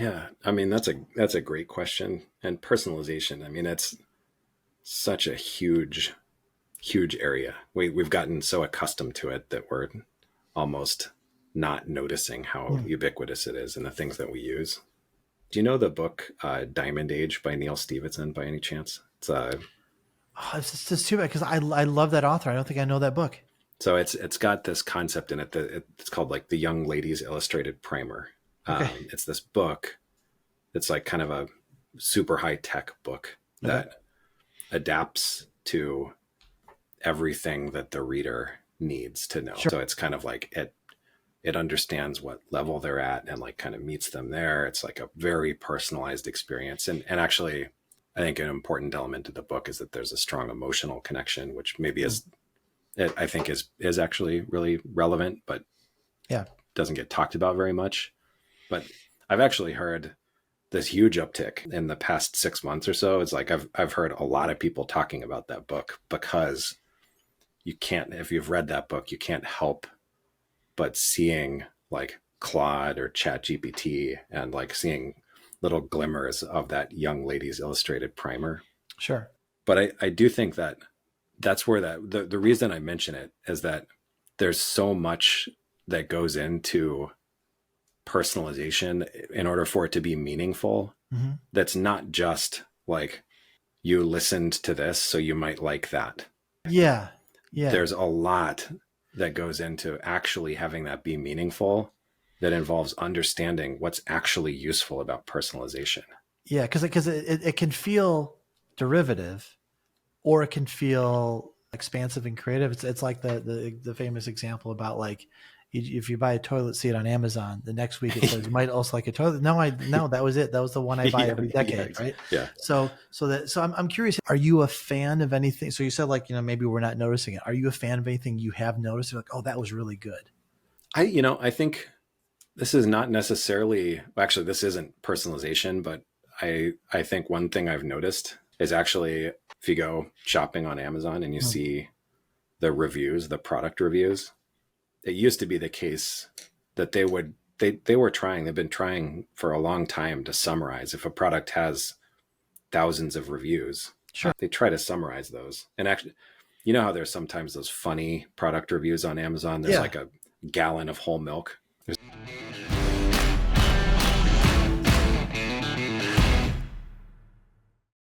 Yeah, I mean that's a great question. And personalization, I mean, it's such a huge area. We've gotten so accustomed to it that we're almost not noticing how Hmm. ubiquitous it is in the things that we use. Do you know the book Diamond Age by Neil Stephenson by any chance? Oh, it's just too bad because I love that author. I don't think I know that book. So it's got this concept in it that it's called like the Young Ladies Illustrated Primer. Okay. It's this book. It's like kind of a super high tech book Okay. that adapts to everything that the reader needs to know. Sure. So it's kind of like it understands what level they're at and like kind of meets them there. It's like a very personalized experience. And actually I think an important element of the book is that there's a strong emotional connection, which maybe Hmm. is I think is actually really relevant, but Yeah. doesn't get talked about very much. But I've actually heard this huge uptick in the past 6 months or so. It's like I've heard a lot of people talking about that book because you can't, if you've read that book, you can't help but seeing like Claude or Chat GPT and like seeing little glimmers of that Young Ladies Illustrated primer. Sure. But I do think that that's where the reason I mention it is that there's so much that goes into personalization in order for it to be meaningful. Hmm. That's not just like you listened to this, so you might like that. Yeah. Yeah. There's a lot that goes into actually having that be meaningful that involves understanding what's actually useful about personalization. Yeah. Because it can feel derivative, or it can feel expansive and creative. It's like the famous example about like if you buy a toilet seat on Amazon, the next week it says you might also like a toilet. No, that was it. That was the one I buy yeah, every yeah, decade, right? yeah. So I'm curious. Are you a fan of anything? So you said like maybe we're not noticing it. Are you a fan of anything you have noticed? You're like, oh, that was really good. I think this is not necessarily, actually this isn't personalization, but I think one thing I've noticed is actually if you go shopping on Amazon and you Hmm. see the reviews, the product reviews, it used to be the case that they've been trying for a long time to summarize if a product has thousands of reviews. Sure. They try to summarize those. And actually, you know how there's sometimes those funny product reviews on Amazon? There's Yeah. like a gallon of whole milk. There's